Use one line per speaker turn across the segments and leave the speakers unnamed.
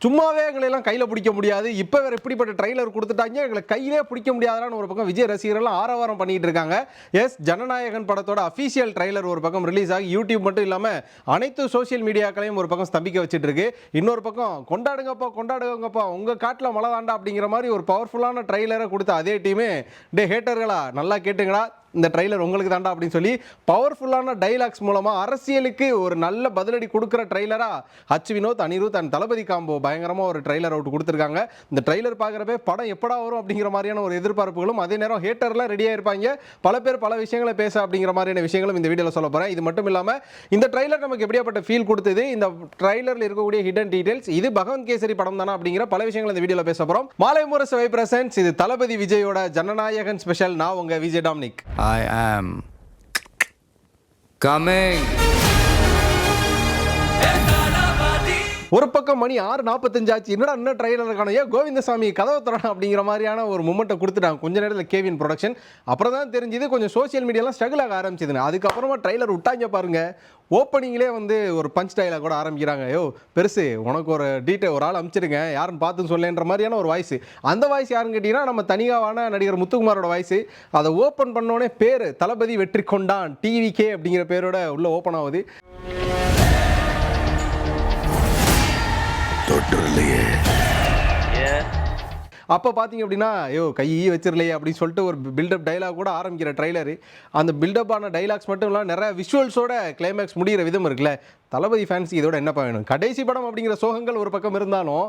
சும்மாவே எங்களை எல்லாம் கையில் பிடிக்க முடியாது, இப்போ வேறு இப்படிப்பட்ட ட்ரைலர் கொடுத்துட்டாங்க, எங்களை கையிலே பிடிக்க முடியாதான்னு ஒரு பக்கம் விஜய் ரசிகர்கள்லாம் ஆரவாரம் பண்ணிட்டு இருக்காங்க. எஸ், ஜனநாயகன் படத்தோட அஃபீஷியல் ட்ரைலர் ஒரு பக்கம் ரிலீஸ் ஆகி யூடியூப் மட்டும் இல்லாமல் அனைத்து சோசியல் மீடியாக்களையும் ஒரு பக்கம் ஸ்தம்பிக்க வச்சுட்டு இருக்கு. இன்னொரு பக்கம் கொண்டாடுங்கப்பா உங்கள் காட்டில் மழை தாண்டா அப்படிங்கிற மாதிரி ஒரு பவர்ஃபுல்லான ட்ரைலரை கொடுத்த அதே டீமு, டே ஹேட்டர்களா நல்லா கேட்டுங்களா, இந்த ட்ரைலர் உங்களுக்கு தாண்டா அப்படின்னு சொல்லி பவர்ஃபுல்லான டைலாக்ஸ் மூலமாக அரசியலுக்கு ஒரு நல்ல பதிலடி கொடுக்குற ட்ரைலராக H Vinoth, Anirudh and Thalapathy combo பயங்கரமாக ஒரு ட்ரைலர் அவுட் கொடுத்துருக்காங்க. இந்த ட்ரைலர் பார்க்குறப்ப படம் எப்படா வரும் அப்படிங்கிற மாதிரியான ஒரு எதிர்பார்ப்புகளும், அதே நேரம் ஹேட்டர்லாம் ரெடியாக இருப்பாங்க, பல பேர் பல விஷயங்களை பேச அப்படிங்கிற மாதிரியான விஷயங்களும் இந்த வீடியோவில் சொல்ல போகிறேன். இது மட்டும் இல்லாமல் இந்த ட்ரைலர் நமக்கு எப்படியாப்பட்ட ஃபீல் கொடுத்தது, இந்த ட்ரைலரில் இருக்கக்கூடிய ஹிடன் டீடைல்ஸ், இது பகவந்த் கேசரி படம் தானே அப்படிங்கிற பல விஷயங்கள் இந்த வீடியோவில் பேச போகிறோம். மாலை முரசு வை பிரசன்ஸ், இது தளபதி விஜயோட ஜனநாயகன் ஸ்பெஷல். நான் உங்கள் Vijay Dominic.
I am coming.
ஒரு பக்கம் மணி 6:45 ஆச்சு, என்னடா இன்னும் ட்ரைலர் காணோம், ஏன் கோவிந்தசாமி கதவை திறனா அப்படிங்கிற மாதிரியான ஒரு மூமெண்ட்டை கொடுத்துட்டாங்க கொஞ்ச நேரத்தில் கேவின் ப்ரொடக்ஷன். அப்புறம் தான் தெரிஞ்சுது கொஞ்சம் சோசியல் மீடியாலாம் ஸ்ட்ரகிள் ஆக ஆரம்பிச்சதுன்னு. அதுக்கப்புறமா ட்ரைலர் விட்டாங்க பாருங்க, ஓப்பனிங்லேயே வந்து ஒரு பஞ்ச் டைலாக் கூட ஆரம்பிக்கிறாங்க. யோ பெருசு, உனக்கு ஒரு டீட்டெயில் ஒரு ஆள் அனுப்பிச்சிடுங்க, யாருன்னு பார்த்து சொல்லேன்ற மாதிரியான ஒரு வாய்ஸ். அந்த வாய்ஸ் யாருன்னு கேட்டிங்கன்னா நம்ம தனியாவான நடிகர் முத்துக்குமாரோட வாய்ஸ். அதை ஓப்பன் பண்ணோடனே பேர் தளபதி வெற்றி கொண்டான் டிவிகே அப்படிங்கிற பேரோட உள்ள ஓப்பன் ஆகுது. அப்போ பார்த்தீங்க அப்படின்னா, ஐயோ கையை வச்சிடலையே அப்படின்னு சொல்லிட்டு ஒரு பில்டப் டைலாக் கூட ஆரம்பிக்கிற ட்ரைலரு. அந்த பில்டப்பான டைலாக்ஸ் மட்டும் இல்லாமல் நிறைய விஷுவல்ஸோட கிளைமேக்ஸ் முடிகிற விதம் இருக்குல்ல, தளபதி ஃபேன்ஸ் இதோட என்னப்பா வேணும். கடைசி படம் அப்படிங்கிற சோகங்கள் ஒரு பக்கம் இருந்தாலும்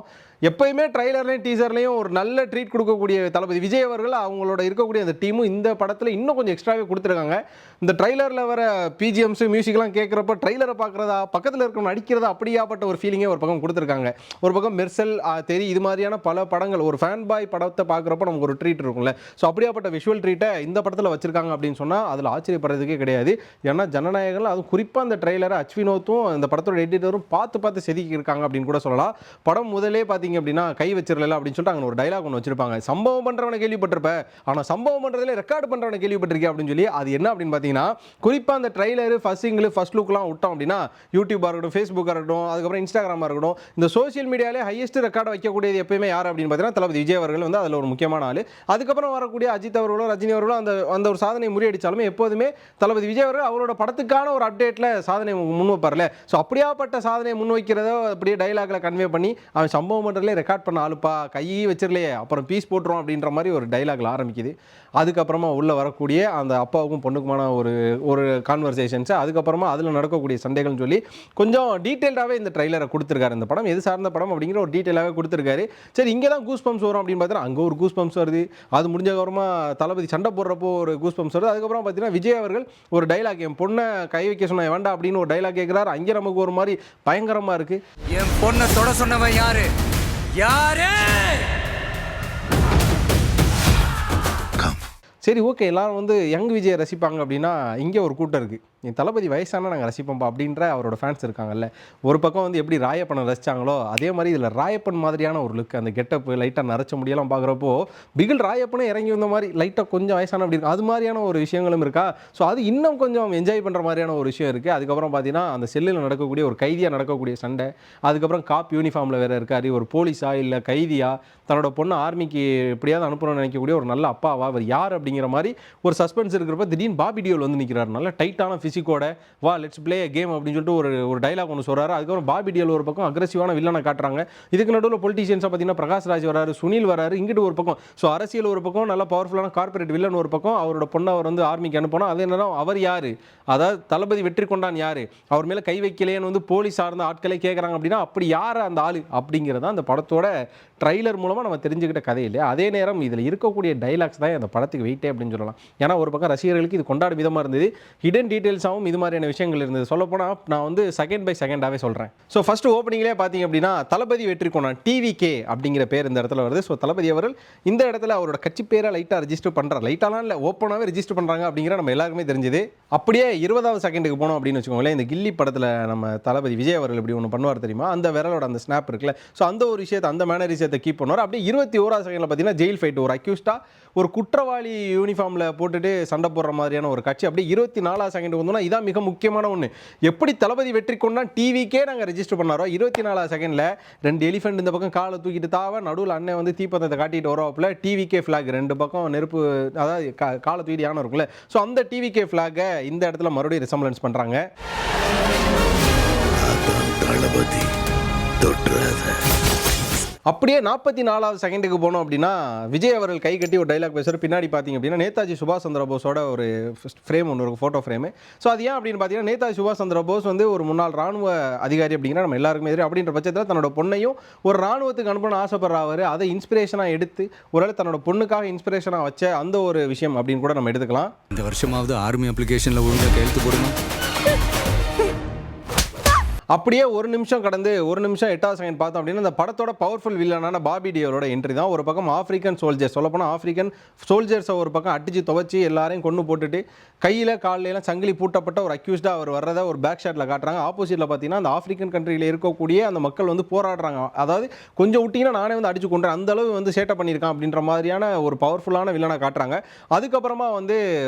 எப்பயுமே ட்ரைலர்லையும் டீசர்லையும் ஒரு நல்ல ட்ரீட் கொடுக்கக்கூடிய தளபதி விஜய் அவர்கள், அவங்களோட இருக்கக்கூடிய அந்த டீமும் இந்த படத்தில் இன்னும் கொஞ்சம் எக்ஸ்ட்ராவே கொடுத்துருக்காங்க. இந்த ட்ரைலரில் வர பிஜிஎம்ஸ் மியூசிக்லாம் கேட்குறப்ப ட்ரைலரை பார்க்குறதா பக்கத்தில் இருக்கிறவங்க அடிக்கிறதா அப்படியாப்பட்ட ஒரு ஃபீலிங்கே ஒரு பக்கம் கொடுத்துருக்காங்க. ஒரு பக்கம் மெர்சல் தெரி இது மாதிரியான பல படங்கள், ஒரு ஃபேன் பாய் படத்தை பார்க்குறப்ப நமக்கு ஒரு ட்ரீட் இருக்கும்ல, ஸோ அப்படியாப்பட்ட விஷுவல் ட்ரீட்டை இந்த படத்தில் வச்சிருக்காங்க அப்படின்னு சொன்னால் அதில் ஆச்சரியப்படுறதுக்கே கிடையாது. ஏன்னா ஜனநாயகங்கள் அதுவும் குறிப்பாக அந்த ட்ரைலரை ஹச் வினோத்தும் இந்த படத்தோட எடிட்டரும் பார்த்து செதுக்கி இருக்காங்க அப்படின்னு கூட சொல்லலாம். படம் முதலே பார்த்தீங்க அப்படின்னா கை வச்சிடல அப்படின்னு சொல்லிட்டு அங்கே ஒரு டைலாக் ஒன்று வச்சிருப்பாங்க. சம்பவம் பண்ணுறவனை கேள்விப்பட்டிருப்ப, ஆனால் சம்பவம் பண்ணுறதுல ரெக்கார்டு பண்ணுறவனை கேள்விப்பட்டிருக்கேன் அப்படின்னு சொல்லி. அது என்ன அப்படின்னு பார்த்தீங்கன்னா, குறிப்பாக அந்த ட்ரைலர் ஃபர்ஸ்ட் லுக்லாம் விட்டோம் அப்படின்னா யூடியூபாக இருக்கட்டும், ஃபேஸ்புக்காக இருக்கட்டும், அதுக்கப்புறம் இன்ஸ்டாகிராமாக இருக்கட்டும், இந்த சோசியல் மீடியாலே ஹையஸ்ட் ரெக்கார்டு வைக்கக்கூடியது எப்பயுமே யார் அப்படின்னு பார்த்தீங்கன்னா தளபதி விஜய் அவர்கள் வந்து அதில் ஒரு முக்கியமான ஆள். அதுக்கப்புறம் வரக்கூடிய அஜித் அவர்களோ ரஜினி அவர்களோ அந்த ஒரு சாதனை முறியடித்தாலுமே எப்போதுமே தளபதி விஜய் அவர்கள் அவரோட படத்துக்கான ஒரு அப்டேட்டில் சாதனை முன்வைப்பார்ல. ஸோ அப்படியாப்பட்ட சாதனையை முன்வைக்கிறதோ அப்படியே டைலாக்ல கன்வே பண்ணி அவன் சம்பவம் பண்ணுறதுலே ரெக்கார்ட் பண்ண ஆளுப்பா, கையை வச்சிடலையே அப்புறம் பீஸ் போட்டுரும் அப்படின்ற மாதிரி ஒரு டைலாக்ல ஆரம்பிக்குது. அதுக்கப்புறமா உள்ளே வரக்கூடிய அந்த அப்பாவுக்கும் பொண்ணுக்குமான ஒரு கான்வர்சேஷன்ஸ், அதுக்கப்புறமா அதில் நடக்கக்கூடிய சண்டைகள்னு சொல்லி கொஞ்சம் டீட்டெயில்டாகவே இந்த ட்ரைலரை கொடுத்துருக்காரு. இந்த படம் எது சார்ந்த படம் அப்படிங்கிற ஒரு டீட்டெயிலாகவே கொடுத்துருக்காரு. சரி, இங்கே தான் கூஸ் பம்ப்ஸ் வரும் அப்படின்னு பார்த்தீங்கன்னா அங்கே ஒரு கூஸ் பம்ப்ஸ் வருது. அது முடிஞ்சக்கப்புறமா தளபதி சண்டை போடுறப்போ ஒரு கூஸ் பம்ப்ஸ் வருது. அதுக்கப்புறம் பார்த்தீங்கன்னா விஜய் அவர்கள் ஒரு டைலாக், என் பொண்ணை கை வைக்க சொன்ன வேண்டாம் அப்படின்னு ஒரு டைலாக் கேட்குறாரு. அங்கே நமக்கு ஒரு மாதிரி பயங்கரமாக இருக்குது.
என் பொண்ணை தொட சொன்னவன் யாரு?
சரி, ஓகே, எல்லாரும் வந்து யங் விஜய் ரசிப்பாங்க அப்படின்னா இங்கே ஒரு கூட்டம் இருக்குது, என் தளபதி வயசானா நாங்கள் ரசிப்போம்பா அப்படின்ற அவரோட ஃபேன்ஸ் இருக்காங்கல்ல. ஒரு பக்கம் வந்து எப்படி ராயப்பனை ரசித்தாங்களோ அதே மாதிரி இதில் ராயப்பன் மாதிரியான ஒரு லுக், அந்த கெட்டப்பு லைட்டாக நரைச்ச முடியெல்லாம் பார்க்குறப்போ பிகில் ராயப்பனே இறங்கி வந்த மாதிரி லைட்டாக கொஞ்சம் வயசான அப்படி இருக்கு, அது மாதிரியான ஒரு விஷயங்களும் இருக்கா. ஸோ அது இன்னும் கொஞ்சம் என்ஜாய் பண்ணுற மாதிரியான ஒரு விஷயம் இருக்குது. அதுக்கப்புறம் பார்த்தீங்கன்னா அந்த செல்லில் நடக்கக்கூடிய ஒரு கைதியாக நடக்கக்கூடிய சண்டை, அதுக்கப்புறம் காப் யூனிஃபார்மில் வேறு இருக்காரு, ஒரு போலீஸா இல்லை கைதியா, தன்னோட பொண்ணு ஆர்மிக்கு எப்படியாவது அனுப்பணும்னு நினைக்கக்கூடிய ஒரு நல்ல அப்பாவா, அவர் யார் அப்படிங்கிற மாதிரி ஒரு சஸ்பென்ஸ் இருக்கிறப்ப திடீர்னு பாபி டியோல் வந்து நிற்கிறார், நல்ல டைட்டான ஃபிசிக்கோட, வா லெட்ஸ் பிளே கேம் அப்படின்னு சொல்லிட்டு ஒரு டைலாக் ஒன்று சொல்கிறாரு. அதுக்கப்புறம் பாபி டியோல் ஒரு பக்கம் அக்ரெசிவான வில்லனை காட்டுறாங்க. இதுக்கு நடுவில் பொலிட்டீஷியன்ஸாக பார்த்தீங்கன்னா பிரகாஷ் ராஜ் வராரு, சுனில் வராரு, இங்கிட்டு ஒரு பக்கம். ஸோ அரசியல் ஒரு பக்கம், நல்ல பவர்ஃபுல்லான கார்பரேட் வில்லன் ஒரு பக்கம், அவரோட பொண்ணை அவர் வந்து ஆர்மிக்கு அனுப்பணும். அதே நேரம் அவர் யார், அதாவது தளபதி வெற்றி கொண்டான் யார், அவர் மேலே கை வைக்கலையேன்னு வந்து போலீஸ் சார்ந்த ஆட்களே கேட்குறாங்க அப்படின்னா அப்படி யார் அந்த ஆள் அப்படிங்கிறதான் அந்த படத்தோட ட்ரைலர் மூலமாக நம்ம தெரிஞ்சுக்கிட்ட கதை இல்லையா. அதே நேரம் இதில் இருக்கக்கூடிய டைலாக்ஸ் தான் அந்த படத்துக்கு வெயிட்டே அப்படின்னு சொல்லலாம். ஏன்னா ஒரு பக்கம் ரசிகர்களுக்கு இது கொண்டாடும் விதமாக இருந்தது, ஹிடன் டீட்டெயில்ஸாகவும் இது மாதிரியான விஷயங்கள் இருந்தது. சொல்லப்போனால் நான் வந்து செகண்ட் பை செகண்டாகவே சொல்கிறேன். ஸோ ஃபஸ்ட்டு ஓப்பனிங்லேயே பார்த்தீங்க அப்படின்னா தளபதி வெற்றி கொண்டான் டிவிகே அப்படிங்கிற பேர் இந்த இடத்துல வருது. ஸோ தளபதி அவர்கள் இந்த இடத்துல அவரோட கட்சி பேரை லைட்டாக ரெஜிஸ்டர் பண்ணுறார், லைட்டாலாம் இல்லை ஓப்பனாகவே ரெஜிஸ்டர் பண்ணுறாங்க அப்படிங்கிற நம்ம எல்லாருக்குமே தெரிஞ்சது. அப்படியே 20வது செகண்டுக்கு போனோம் அப்படின்னு வச்சுக்கோங்களேன், இந்த கில்லி படத்தில் நம்ம தளபதி விஜய் அவர்கள் இப்படி ஒன்று பண்ணுவார் தெரியுமா, அந்த விரலோட அந்த ஸ்னாப் இருக்குல்ல, ஸோ அந்த ஒரு விஷயத்தை, அந்த மேனரிசத்தை கீப் பண்ணுவார். அப்படியே 21வது செகண்டில் பார்த்தீங்கன்னா ஜெயில் ஃபைட், ஒரு அக்யூஸ்டா ஒரு குற்றவாளி யூனிஃபார்மில் போட்டுட்டு சண்டை போடுற மாதிரியான ஒரு காட்சி அப்படியே 24வது செகண்ட் வந்தோம்னா இதான் மிக முக்கியமான ஒன்று. எப்படி தளபதி வெற்றி கொண்டா டிவிக்கே நாங்கள் ரெஜிஸ்டர் பண்ணாரோ 24 செகண்டில் 2 எலிஃபென்ட் இந்த பக்கம் காலை தூக்கிட்டு தாவ நடுவில் அண்ணன் வந்து தீப்பந்தத்தை காட்டிட்டு வரோப்பில் டிவிக்கே ஃப்ளாக் 2 பக்கம் நெருப்பு, அதாவது காலை தூக்கிட்டு யானை இருக்குல்ல, ஸோ அந்த டிவிக்கே ஃப்ளாகை இந்த இடத்துல மறுபடியும் ரிசம்பலன்ஸ் பண்ணுறாங்க. அப்படியே 44வது செகண்டுக்கு போனோம் அப்படின்னா விஜய் அவர்கள் கை கட்டி ஒரு டைலாக் பேசுகிற பின்னாடி பார்த்தீங்க அப்படின்னா நேதாஜி சுபாஷ் சந்திர போஸோட ஒரு ஃப்ரேம் ஒன்று இருக்கும், ஃபோட்டோ ஃப்ரேமு. ஸோ அது ஏன் அப்படின்னு பார்த்தீங்கன்னா நேதாஜி சுபாஷ் சந்திர போஸ் வந்து ஒரு முன்னாள் ராணுவ அதிகாரி அப்படிங்கிற நம்ம எல்லாருக்குமே தெரியும். அப்படின்ற பட்சத்தில் தன்னோட பொண்ணையும் ஒரு ராணுவத்துக்கு அனுப்பணும்னு ஆசைப்படுறவர் அதை இன்ஸ்பிரேஷனாக எடுத்து ஒருவேளை தன்னோட பொண்ணுக்காக இன்ஸ்பிரேஷனாக வச்ச அந்த ஒரு விஷயம் அப்படின்னு கூட நம்ம எடுத்துக்கலாம்.
இந்த வருஷமாவது ஆர்மி அப்ளிகேஷனில் ஒழுங்காக கையெழுத்து போடணும்.
அப்படியே ஒரு நிமிஷம் கடந்து 1 நிமிஷம் 8வது செகண்ட் பார்த்தோம் அப்படின்னா அந்த படத்தோட பவர்ஃபுல் வில்லனான பாபி டியோலோட என்ட்ரி தான். ஒரு பக்கம் ஆஃப்ரிக்கன் சோல்ஜர்ஸ், சொல்லப்போனால் ஆஃப்ரிக்கன் சோல்ஜர்ஸை ஒரு பக்கம் அடித்து துவச்சி எல்லாரையும் கொண்டு போட்டுட்டு கையில் காலையெல்லாம் சங்கிலி பூட்டப்பட்ட ஒரு அக்யூஸ்டாக அவர் வர்றதை ஒரு பேக் ஷாட்டில் காட்டுறாங்க. ஆப்போசிட்டில் பார்த்தீங்கன்னா அந்த ஆஃப்ரிக்கன் கண்ட்ரியில் இருக்கக்கூடிய அந்த மக்கள் வந்து போராடுறாங்க. அதாவது கொஞ்சம் விட்டிங்கன்னா நானே வந்து அடிச்சு கொண்டேன், அந்த அளவு வந்து சேட்டை பண்ணியிருக்கான் அப்படின்ற மாதிரியான ஒரு பவர்ஃபுல்லான வில்லனை காட்டுறாங்க. அதுக்கப்புறமா வந்து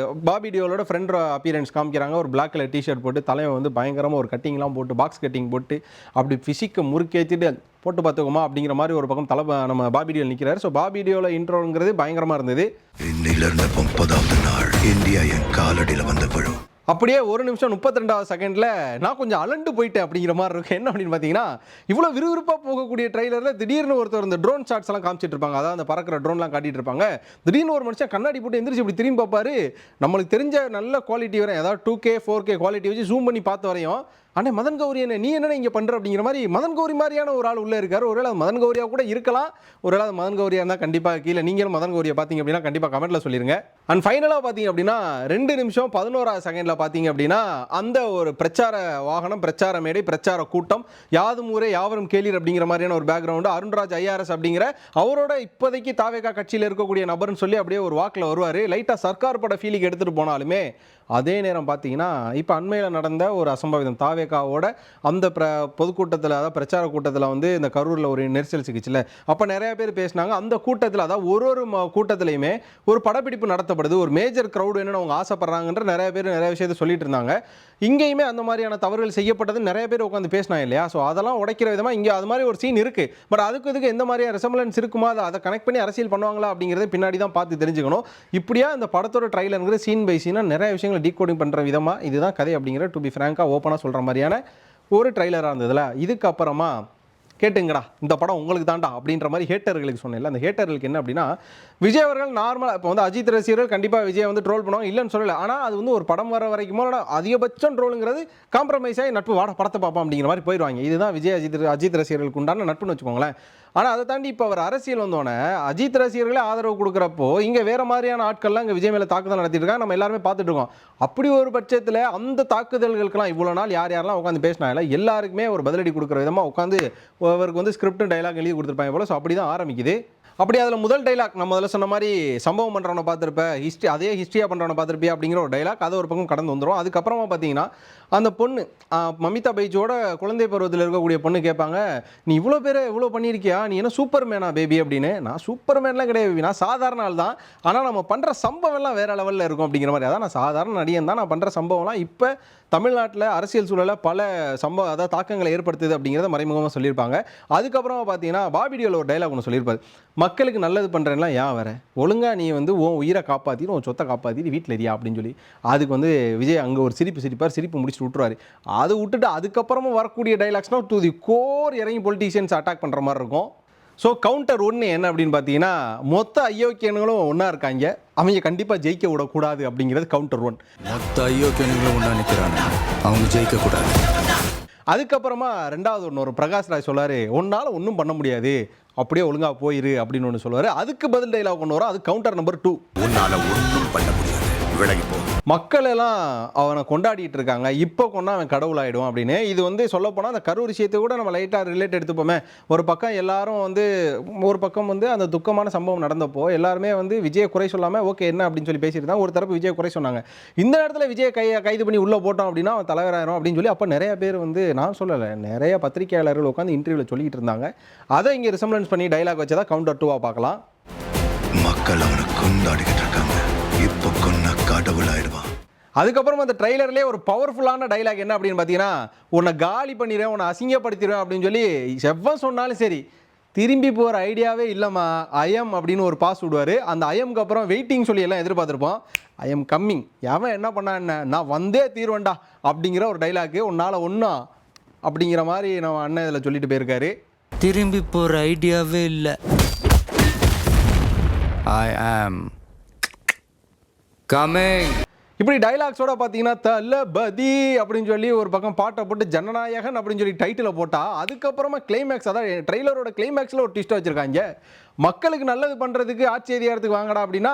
பாபி டியோலோட ஃப்ரெண்ட் அப்பியரன்ஸ் காமிக்கிறாங்க. ஒரு பிளாக் கலர் டிஷர்ட் போட்டு தலையை வந்து பயங்கரமாக ஒரு கட்டிங்லாம் போட்டு பாக்ஸ் கட்டிங் போட்டு அப்படி பிசிக்கை முறுக்கேற்றிட்டு போட்டு பார்த்துக்கோமா அப்படிங்கிற மாதிரி ஒரு பக்கம் நம்ம பாபி டியோல் நிற்கிறார். ஸோ பாபி டியோல இன்ட்ரோங்கிறது பயங்கரமாக இருந்தது.
இன்னிலிருந்து 30வது நாள் இந்தியா என் காலடியில் வந்த விழும்.
அப்படியே 1 நிமிஷம் 32வது செகண்டில் நான் கொஞ்சம் அலண்டு போயிட்டேன் அப்படிங்கிற மாதிரி இருக்கும். என்ன அப்படின்னு பார்த்தீங்கன்னா இவ்வளோ விறுவிறுப்பாக போகக்கூடிய ட்ரெய்லரில் திடீர்னு ஒருத்தர் இந்த ட்ரோன் ஷாட்ஸ் எல்லாம் காமிச்சிட்டு இருப்பாங்க, அதாவது அந்த பறக்கிற ட்ரோன்லாம் காட்டிட்டு இருப்பாங்க. திடீர்னு ஒரு மனுஷன் கண்ணாடி போட்டு எந்திரிச்சு இப்படி திரும்பி பார்ப்பாரு. நம்மளுக்கு தெரிஞ்ச நல்ல குவாலிட்டி வரையும், அதாவது 2K 4K குவாலிட்டி வச்சு ஜூம் பண்ணி பார்த்த வரையும் ஆனால் மதன் கௌரி என்ன நீ என்ன இங்கே பண்ணுற அப்படிங்கிற மாதிரி மதன் கௌரி மாதிரியான ஒரு ஆள் உள்ளே இருக்கார். ஒருவேளை அது மதன் கௌரியாக கூட இருக்கலாம். ஒருவேளை அது மதன் கௌரியாக இருந்தால் கண்டிப்பாக கீழே நீங்களும் மதன் கௌரியை பார்த்தீங்க அப்படின்னா கண்டிப்பாக கமெண்ட்டில் சொல்லிடுங்க. அண்ட் ஃபைனலாக பார்த்தீங்க அப்படின்னா 2 நிமிஷம் 11வது செகண்டில் பார்த்தீங்க அப்படின்னா அந்த ஒரு பிரச்சார வாகனம், பிரச்சார மேடை, பிரச்சார கூட்டம், யாதும் ஊரே யாவரும் கேளீர் அப்படிங்கிற மாதிரியான ஒரு பேக்ரவுண்டு. அருண்ராஜ் ஐஆர்எஸ் அப்படிங்கிற அவரோட இப்போதைக்கு தாவேகா கட்சியில் இருக்கக்கூடிய நபர்னு சொல்லி அப்படியே ஒரு வாக்கில் வருவார். லைட்டாக சர்க்கார் பட ஃபீலிங் எடுத்துகிட்டு போனாலுமே அதே நேரம் பார்த்தீங்கன்னா இப்போ அண்மையில் நடந்த ஒரு அசம்பாவிதம் தாவேகாவோட அந்த பொதுக்கூட்டத்தில், அதாவது பிரச்சார கூட்டத்தில் வந்து இந்த கரூரில் ஒரு நெரிசல் சிகிச்சையில் அப்போ நிறைய பேர் பேசினாங்க. அந்த கூட்டத்தில், அதாவது ஒரு கூட்டத்திலையுமே ஒரு படப்பிடிப்பு நடத்தப்படுது, ஒரு மேஜர் க்ரௌடு என்னென்னு அவங்க ஆசைப்படுறாங்கன்ற நிறைய பேர் நிறைய விஷயத்தை சொல்லிட்டு இருந்தாங்க. இங்கேயுமே அந்த மாதிரியான தவறுகள் செய்யப்பட்டது நிறைய பேர் உட்காந்து பேசினாங்க இல்லையா? ஸோ அதெல்லாம் உடைக்கிற விதமாக இங்கே அது மாதிரி ஒரு சீன் இருக்குது. பட் அதுக்கு இதுக்கு எந்த மாதிரியான ரெசம்பலன்ஸ் இருக்குமா, அதை கனெக்ட் பண்ணி அரசியல் பண்ணுவாங்களா அப்படிங்கிறத பின்னாடி தான் பார்த்து தெரிஞ்சுக்கணும். இப்படியா இந்த படத்தோட ட்ரைலருங்கிற சீன் பை சீனாக நிறைய விஷயங்கள் டீகோடிங் பண்ணுற விதமாக இதுதான் கதை அப்படிங்கிற டு பி ஃப்ராங்காக ஓப்பனாக சொல்கிற மாதிரியான ஒரு ட்ரைலராக இருந்ததில்ல. இதுக்கப்புறமா கேட்டுங்கடா இந்த படம் உங்களுக்கு தாண்டா அப்படின்ற மாதிரி ஹேட்டர்களுக்கு சொன்னேன்ல, அந்த ஹேட்டர்களுக்கு என்ன அப்படின்னா விஜய் அவர்கள் நார்மலாக இப்போ வந்து அஜித் ரசிகர்கள் கண்டிப்பாக விஜய் வந்து ட்ரோல் பண்ணுவாங்க, இல்லைன்னு சொல்லலை. ஆனால் அது வந்து ஒரு படம் வர வரைக்கும் அதிகபட்சம் ட்ரோலுங்கிறது காம்ப்ரமைஸ் ஆகி நட்பு வாட படத்தை பார்ப்போம் அப்படிங்கிற மாதிரி போயிடுவாங்க. இதுதான் விஜய் அஜித் ரசிகர்களுக்கு உண்டான நட்புன்னு வச்சுக்கோங்களேன். ஆனால் அதை தாண்டி இப்போ அவர் அரசியல் வந்தோடனே அஜித் ரசிகர்களே ஆதரவு கொடுக்குறப்போ இங்கே வேறு மாதிரியான ஆட்கள்லாம் இங்கே விஜய் மேலே தாக்குதல் நடத்திட்டு இருக்காங்க, நம்ம எல்லாருமே பார்த்துட்டு இருக்கோம். அப்படி ஒரு பட்சத்தில் அந்த தாக்குதல்களுக்கெல்லாம் இவ்வளோ நாள் யார் யாரெல்லாம் உட்காந்து பேசினால எல்லாருக்குமே ஒரு பதிலடி கொடுக்குற விதமாக உட்காந்து அவருக்கு வந்து ஸ்கிரிப்ட் டைலாக் எழுதி கொடுத்துருப்பாங்க போல. ஸோ அப்படி தான் ஆரம்பிக்குது. அப்படி அதில் முதல் டைலாக் நம்ம அதில் சொன்ன மாதிரி சம்பவம் பண்ணுறவனை பார்த்துருப்பேன், அதே ஹிஸ்ட்ரியாக பண்ணுறவனை பார்த்துருப்பியா அப்படிங்கிற ஒரு டைலாக், அதை ஒரு பக்கம் கடந்து வந்துடும். அதுக்கப்புறமா பார்த்தீங்கன்னா அந்த பொண்ணு மமிதா பைஜோட குழந்தை பருவத்தில் இருக்கக்கூடிய பொண்ணு கேட்பாங்க, நீ இவ்வளோ பேரை இவ்வளோ பண்ணியிருக்கியா, நீ என்ன சூப்பர் மேனா பேபி அப்படின்னு. நான் சூப்பர் மேன்லாம் கிடையாது, நான் சாதாரண ஆள் தான், ஆனால் நம்ம பண்ணுற சம்பவம்லாம் வேறு லெவலில் இருக்கும் அப்படிங்கிற மாதிரி. அதான் நான் சாதாரண நடிகன் தான், நான் பண்ணுற சம்பவம்லாம் இப்போ தமிழ்நாட்டில் அரசியல் சூழலில் பல அதாவது தாக்கங்களை ஏற்படுத்துது அப்படிங்கிறத மறைமுகமாக சொல்லியிருப்பாங்க. அதுக்கப்புறமா பார்த்தீங்கன்னா பாபி டியோல ஒரு டைலாக் ஒன்று சொல்லியிருப்பாரு, மக்களுக்கு நல்லது பண்ணுறேன்லாம் ஏன் வர, ஒழுங்காக நீ வந்து உன் உயிரை காப்பாற்றிட்டு உன் சொத்தை காப்பாற்றிட்டு வீட்டில் எரியா அப்படின்னு சொல்லி. அதுக்கு வந்து விஜய் அங்கே ஒரு சிரிப்பு முடிச்சு விட்டுருவாரு. அதை விட்டுட்டு அதுக்கப்புறமா வரக்கூடிய டைலாக்ஸ்னால் டு தி கோர் இறங்கி பொலிட்டீஷியன்ஸ் அட்டாக் பண்ணுற மாதிரி இருக்கும். ஸோ கவுண்டர் 1 என்ன அப்படின்னு பார்த்தீங்கன்னா மொத்த ஐயோக்கியனுங்களும் ஒன்றா இருக்காங்க, அவங்க கண்டிப்பாக ஜெயிக்க விடக்கூடாது அப்படிங்கிறது கவுண்டர் 1.
மொத்த ஐயோக்கியனுங்களும் ஒன்றா நிற்கிறாங்க, அவங்க ஜெயிக்கக்கூடாது.
அதுக்கப்புறமா 2வது ஒன்று ஒரு பிரகாஷ் ராஜ் சொல்லாரு, ஒன்னால் ஒன்றும் பண்ண முடியாது, அப்படியே ஒழுங்காக போயிரு அப்படின்னு ஒன்று சொல்லுவார். அதுக்கு பதில் டைலாக் ஒன்று வரும், அது கவுண்டர் நம்பர் 2.
உன்னால் ஒன்றும் பண்ண முடியாது, விலகி போ.
மக்கள் எல்லாம் அவனை கொண்டாடிட்டு இருக்காங்க, இப்போ கொண்டா அவன் கடவுள் ஆகிடும் அப்படின்னு. இது வந்து சொல்லப்போனால் அந்த கரூர் விஷயத்தை கூட நம்ம லைட்டாக ரிலேட் எடுத்துப்போமே. ஒரு பக்கம் எல்லாரும் வந்து ஒரு பக்கம் வந்து அந்த துக்கமான சம்பவம் நடந்தப்போ எல்லாருமே வந்து விஜயை குறை சொல்லாமல் ஓகே என்ன அப்படின்னு சொல்லி பேசிட்டு தான் ஒரு தரப்பு விஜயை குறை சொன்னாங்க. இந்த இடத்துல விஜயை கைது பண்ணி உள்ளே போட்டோம் அப்படின்னா அவன் தலைவராயிரும் அப்படின்னு சொல்லி அப்போ நிறைய பேர் வந்து, நான் சொல்லலை, நிறைய பத்திரிகையாளர்கள் உட்காந்து இன்டர்வியூவில் சொல்லிட்டு இருந்தாங்க. அதை இங்கே ரிசம்பலன்ஸ் பண்ணி டைலாக் வச்சதா கவுண்டர் 2 பார்க்கலாம்.
மக்கள் அவனை கொண்டாடிக்கிட்டு இருக்காங்க, இப்போ கொன்ன கடவுள் ஆயிடுவான்.
அதுக்கப்புறம் அந்த ட்ரைலர்லேயே ஒரு பவர்ஃபுல்லான டைலாக் என்ன அப்படின்னு பார்த்தீங்கன்னா, உன்னை காலி பண்ணிடுவேன், உன்னை அசிங்கப்படுத்திடுவேன் அப்படின்னு சொல்லி எவ்வளோ சொன்னாலும் சரி திரும்பி போகிற ஐடியாவே இல்லைம்மா, ஐஎம் அப்படின்னு ஒரு பாஸ் விடுவார். அந்த ஐஎம்க்கு அப்புறம் வெயிட்டிங் சொல்லி எல்லாம் எதிர்பார்த்துருப்போம். ஐஎம் கம்மிங், எவன் என்ன பண்ணா என்ன, நான் வந்தே தீர்வேண்டா அப்படிங்கிற ஒரு டைலாக்கு உன்னால் ஒன்றா அப்படிங்கிற மாதிரி நம்ம அண்ணன் இதில் சொல்லிட்டு போயிருக்காரு.
திரும்பி போற ஐடியாவே இல்லை. ஐ ஆம் கமிங்.
இப்படி டைலாக்ஸோட பார்த்தீங்கன்னா தளபதி அப்படின்னு சொல்லி ஒரு பக்கம் பாட்டை போட்டு ஜனநாயகன் அப்படின்னு சொல்லி டைட்டிலை போட்டால் அதுக்கப்புறமா கிளைமேக்ஸ், அதாவது ட்ரெய்லரோட கிளைமேக்ஸில் ஒரு ட்விஸ்ட் வச்சுருக்காங்க. மக்களுக்கு நல்லது பண்ணுறதுக்கு ஆட்சி அதிகாரத்துக்கு வாங்கடா அப்படின்னா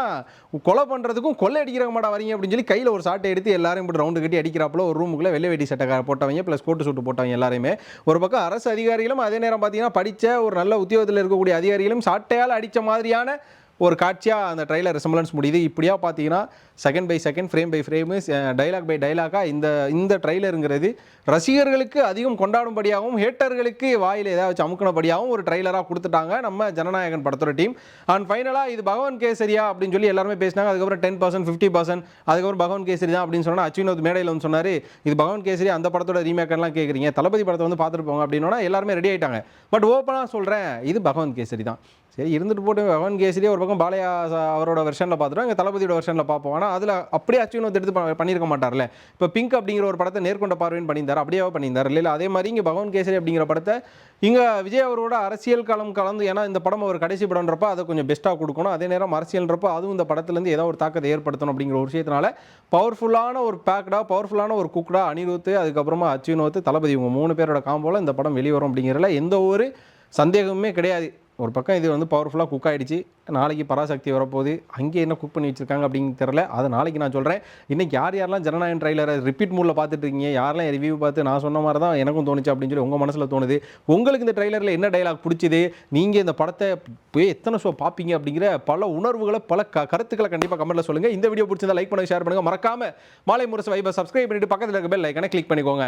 கொலை பண்ணுறதுக்கும் கொள்ளை அடிக்கிற மாட்டா வரீங்க அப்படின்னு சொல்லி கையில் ஒரு சாட்டை எடுத்து எல்லாரும் இப்படி ரவுண்டு கட்டி அடிக்கிறாப்புல ஒரு ரூமுக்குள்ளே வெள்ளை வேட்டி சட்டை போட்டவங்க ப்ளஸ் கோட்டு சூட்டு போட்டவங்க எல்லாருமே ஒரு பக்கம் அரசு அதிகாரிகளும் அதே நேரம் பார்த்தீங்கன்னா படித்த ஒரு நல்ல உத்தியோகத்தில் இருக்கக்கூடிய அதிகாரிகளும் சாட்டையால் அடித்த மாதிரியான ஒரு காட்சியாக அந்த ட்ரைலர் ரெசம்பலன்ஸ் முடியுது. இப்படியா பார்த்தீங்கன்னா second by second frame by frame dialogue by டைலாக்காக இந்த ட்ரைலருங்கிறது ரசிகர்களுக்கு அதிகம் கொண்டாடும்படியாகவும் ஹேட்டர்களுக்கு வாயில் ஏதாவது அமுக்கினபடியாகவும் ஒரு ட்ரைலராக கொடுத்துட்டாங்க நம்ம ஜனநாயகன் படத்தோட டீம். அண்ட் ஃபைனலாக இது பகவான் கேசரியா அப்படின்னு சொல்லி எல்லாருமே பேசினாங்க. அதுக்கப்புறம் 10%, 50%, அதுக்கப்புறம் பகவான் கேசரி தான் அப்படின்னு சொன்னால் அச்சுவினோத் மேடையில் வந்து சொன்னார், இது பகவான் கேசரி அந்த படத்தோட ரீமேக்கெல்லாம் கேட்குறீங்க, தளபதி படத்தை வந்து பார்த்துட்டு போங்க அப்படின்னா எல்லாருமே ரெடி ஆகிட்டாங்க. பட் ஓப்பனாக சொல்கிறேன், இது பகவான் கேசரி தான். சரி இருந்துட்டு போட்டு பகவான் கேசரி ஒரு பக்கம் பாலையா அவரோட வெர்ஷனில் பார்த்துட்டோம், எங்கள் தளபதியோட வெர்ஷனில் பார்ப்போம். ஆனால் அதில் அப்படியே அச்சுவினோத் எடுத்து பண்ணியிருக்க மாட்டார்ல. இப்போ பிங்க் அப்படிங்கிற ஒரு படத்தை நேர்கொண்ட பார்வைன்னு பண்ணியிருந்தார், அப்படியே பண்ணியிருந்தார் இல்லை. அதே மாதிரி இங்கே பகவான் கேசரி அப்படிங்கிற படத்தை இங்கே விஜய் அவரோட அரசியல் களம் கலந்து, ஏன்னா இந்த படம் அவர் கடைசி படம்ன்றப்ப அதை கொஞ்சம் பெஸ்ட்டாக கொடுக்கணும், அதே நேரம் அரசியல்ன்றப்போ அதுவும் இந்த படத்துலேருந்து ஏதோ ஒரு தாக்கத்தை ஏற்படுத்தணும் அப்படிங்கிற ஒரு விஷயத்தினால பவர்ஃபுல்லான ஒரு பேக்டா, பவர்ஃபுல்லான ஒரு குக்டா அனிருத் அதுக்கப்புறமா அச்சுவினோத் தளபதி இவங்க 3 பேரோட காம்போல இந்த படம் வெளிவரும் அப்படிங்கிறதுல எந்த ஒரு சந்தேகமே கிடையாது. ஒரு பக்கம் இது வந்து பவர்ஃபுல்லாக குக் ஆகிடுச்சு. நாளைக்கு பராசக்தி வரப்போகுது, அங்கே என்ன குக் பண்ணி வச்சுருக்காங்க அப்படின்னு தெரில, அதை நாளைக்கு நான் சொல்கிறேன். இன்றைக்கி யாரெல்லாம் ஜனநாயகன் ட்ரைலரை ரிப்பீட் மூடில் பார்த்துட்டு இருக்கீங்க, யாரெல்லாம் ரிவ்யூ பார்த்து நான் சொன்ன மாதிரி தான் எனக்கும் தோணுச்சு அப்படின்னு சொல்லி உங்கள் மனசில் தோணுது, உங்களுக்கு இந்த ட்ரைலரில் என்ன டைலாக் பிடிச்சிது, நீங்கள் இந்த படத்தை போய் எத்தனை ஷோ பார்ப்பீங்க அப்படிங்கிற பல உணர்வுகளை பல கருத்துக்களை கண்டிப்பாக கமெண்ட்டில் சொல்லுங்கள். இந்த வீடியோ பிடிச்சிருந்தா லைக் பண்ணுங்கள், ஷேர் பண்ணுங்கள், மறக்காமல் மாலை முரசு வைபை சப்ஸ்கிரைப் பண்ணிவிட்டு பக்கத்தில் இருக்க பெல் ஐக்கானை கிளிக் பண்ணிக்கோங்க.